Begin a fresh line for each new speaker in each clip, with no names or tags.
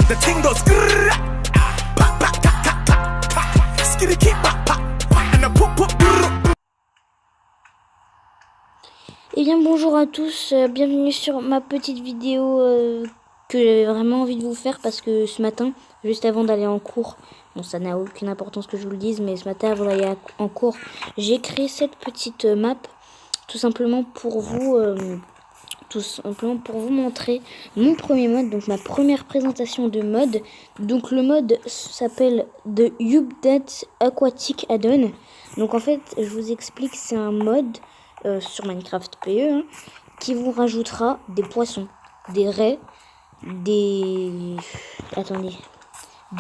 The ting goes grrrr, pa pa ta ta ta ta, skitty keep pa pa, and the poop poop grrrr.
Eh bien bonjour à tous, bienvenue sur ma petite vidéo que j'avais vraiment envie de vous faire parce que ce matin, juste avant d'aller en cours, bon ça n'a aucune importance que je vous le dise, mais ce matin avant d'aller en cours, j'ai créé cette petite map tout simplement pour vous montrer mon premier mode, donc ma première présentation de mode. Donc le mode s'appelle The Update Aquatic Add-on. Donc en fait, je vous explique, c'est un mode sur Minecraft PE hein, qui vous rajoutera des poissons, des raies, des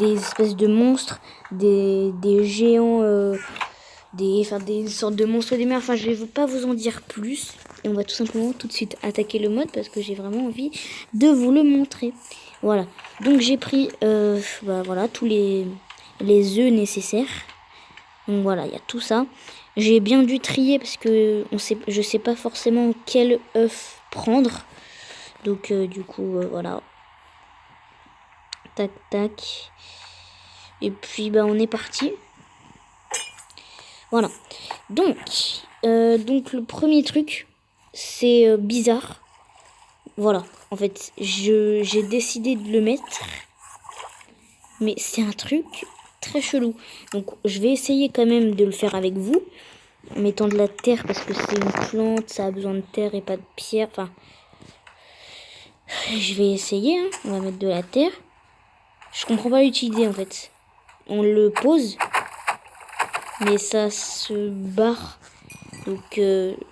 espèces de monstres, des géants, des sortes de monstres des mers. Enfin, je vais pas vous en dire plus. Et on va tout simplement tout de suite attaquer le mode parce que j'ai vraiment envie de vous le montrer. Voilà. Donc j'ai pris voilà tous les œufs nécessaires. Donc voilà, il y a tout ça. J'ai bien dû trier parce que je sais pas forcément quel œuf prendre. Donc du coup voilà. Tac tac. Et puis on est parti. Voilà. Donc le premier truc, c'est bizarre. Voilà. En fait, j'ai décidé de le mettre. Mais c'est un truc très chelou. Donc je vais essayer quand même de le faire avec vous. En mettant de la terre parce que c'est une plante, ça a besoin de terre et pas de pierre. Enfin, je vais essayer. Hein. On va mettre de la terre. Je comprends pas l'utilité en fait. On le pose. Mais ça se barre. Donc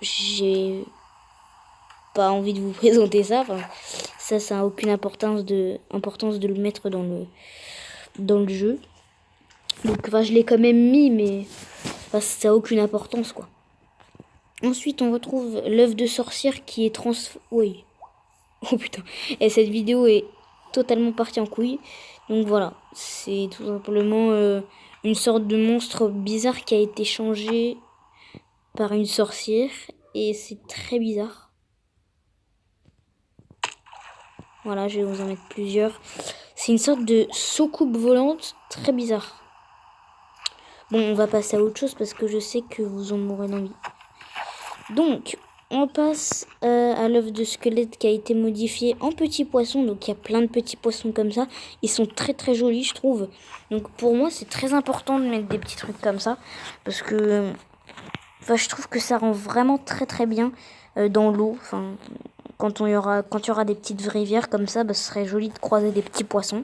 j'ai pas envie de vous présenter ça. Enfin, ça n'a aucune importance de le mettre dans le jeu. Donc je l'ai quand même mis, mais ça n'a aucune importance quoi. Ensuite on retrouve l'œuf de sorcière qui est Oui. Oh putain. Et cette vidéo est totalement partie en couille. Donc voilà. C'est tout simplement une sorte de monstre bizarre qui a été changé par une sorcière. Et c'est très bizarre. Voilà, je vais vous en mettre plusieurs. C'est une sorte de soucoupe volante très bizarre. Bon, on va passer à autre chose parce que je sais que vous en aurez envie. Donc, on passe à l'œuf de squelette qui a été modifié en petits poissons. Donc, il y a plein de petits poissons comme ça. Ils sont très très jolis, je trouve. Donc, pour moi, c'est très important de mettre des petits trucs comme ça. Parce que je trouve que ça rend vraiment très très bien dans l'eau. Enfin, quand il y aura des petites rivières comme ça, ce serait joli de croiser des petits poissons.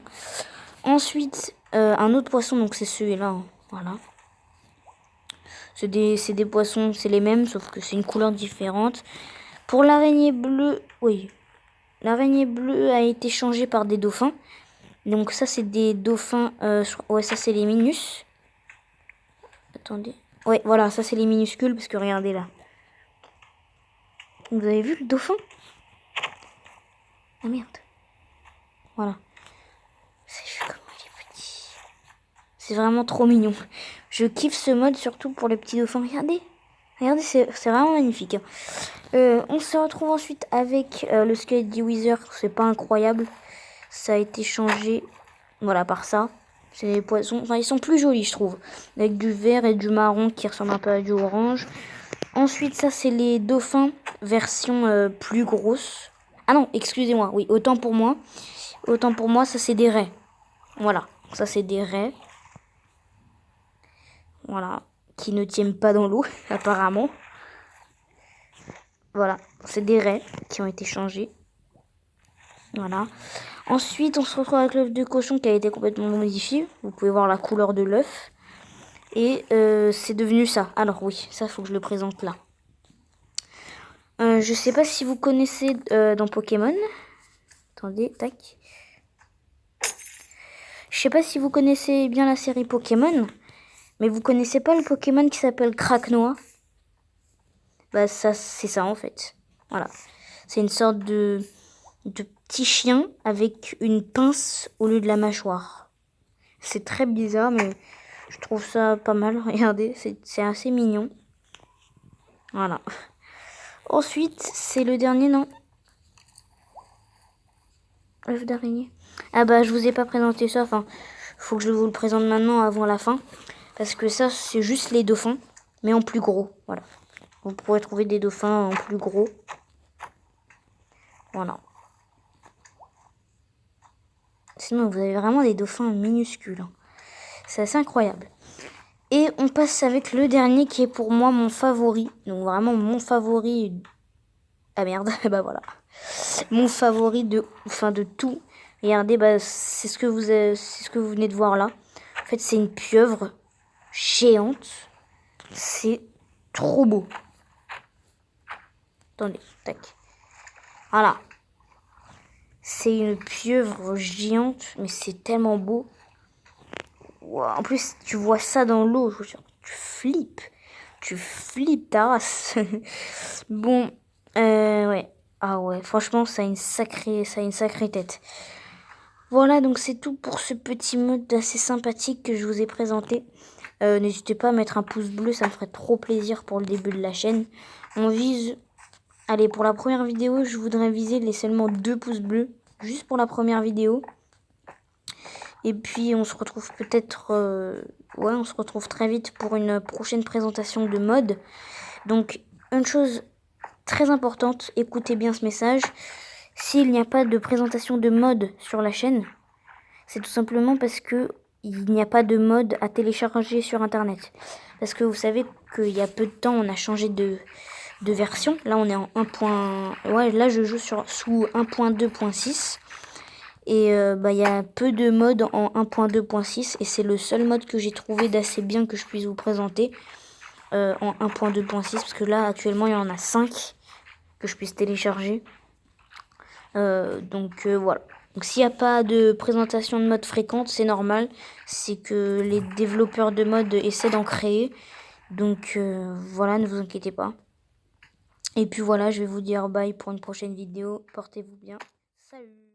Ensuite, un autre poisson, donc c'est celui-là. Hein, voilà. C'est des poissons, c'est les mêmes, sauf que c'est une couleur différente. Pour l'araignée bleue, oui. L'araignée bleue a été changée par des dauphins. Donc ça, c'est des dauphins... ouais, ça, c'est les minus. Attendez. Ouais, voilà, ça, c'est les minuscules, parce que regardez là. Vous avez vu le dauphin? Ah merde. Voilà. C'est comme il est petit. C'est vraiment trop mignon. Je kiffe ce mode, surtout pour les petits dauphins. Regardez. Regardez, c'est vraiment magnifique. On se retrouve ensuite avec le squelette du Wither. C'est pas incroyable. Ça a été changé. Voilà, par ça. C'est les poissons. Enfin, ils sont plus jolis, je trouve. Avec du vert et du marron qui ressemble un peu à du orange. Ensuite, ça, c'est les dauphins version plus grosse. Ah non, excusez-moi. Oui, autant pour moi. Autant pour moi, ça, c'est des raies. Voilà. Ça, c'est des raies. Voilà. Qui ne tiennent pas dans l'eau, apparemment. Voilà. C'est des raies qui ont été changées. Voilà. Ensuite, on se retrouve avec l'œuf de cochon qui a été complètement modifié. Vous pouvez voir la couleur de l'œuf. Et c'est devenu ça. Alors oui, ça, faut que je le présente là. Je sais pas si vous connaissez dans Pokémon. Attendez, tac. Je sais pas si vous connaissez bien la série Pokémon. Mais vous connaissez pas le Pokémon qui s'appelle Craquenois? Ça, c'est ça en fait. Voilà. C'est une sorte de petit chien avec une pince au lieu de la mâchoire. C'est très bizarre, mais je trouve ça pas mal. Regardez, c'est assez mignon. Voilà. Ensuite, c'est le dernier, non? L'œuf d'araignée. Ah bah, je vous ai pas présenté ça. Enfin, faut que je vous le présente maintenant avant la fin. Parce que ça, c'est juste les dauphins, mais en plus gros. Voilà. Vous pourrez trouver des dauphins en plus gros. Voilà. Sinon, vous avez vraiment des dauphins minuscules. Hein. C'est assez incroyable. Et on passe avec le dernier qui est pour moi mon favori. Donc vraiment mon favori. Ah merde, bah voilà. Mon favori de tout. Regardez, bah c'est ce que vous venez de voir là. En fait, c'est une pieuvre géante. C'est trop beau. Attendez, tac. Voilà. C'est une pieuvre géante, mais c'est tellement beau. Wow. En plus, tu vois ça dans l'eau, tu flippes. Tu flippes ta race. Bon, ouais. Ah ouais, franchement, ça a une sacrée tête. Voilà, donc c'est tout pour ce petit mode assez sympathique que je vous ai présenté. N'hésitez pas à mettre un pouce bleu, ça me ferait trop plaisir pour le début de la chaîne. On vise... Allez, pour la première vidéo, je voudrais viser les seulement 2 pouces bleus. Juste pour la première vidéo. Et puis, on se retrouve peut-être... ouais, on se retrouve très vite pour une prochaine présentation de mode. Donc, une chose très importante, écoutez bien ce message. S'il n'y a pas de présentation de mode sur la chaîne, c'est tout simplement parce que il n'y a pas de mode à télécharger sur internet. Parce que vous savez qu'il y a peu de temps, on a changé de version. Là, on est en 1. Ouais, là, je joue sous 1.2.6. Et bah, il y a peu de modes en 1.2.6. Et c'est le seul mode que j'ai trouvé d'assez bien que je puisse vous présenter en 1.2.6. Parce que là, actuellement, il y en a 5 que je puisse télécharger. Donc voilà. Donc s'il n'y a pas de présentation de mode fréquente, c'est normal. C'est que les développeurs de mode essaient d'en créer. Donc voilà, ne vous inquiétez pas. Et puis voilà, je vais vous dire bye pour une prochaine vidéo. Portez-vous bien. Salut!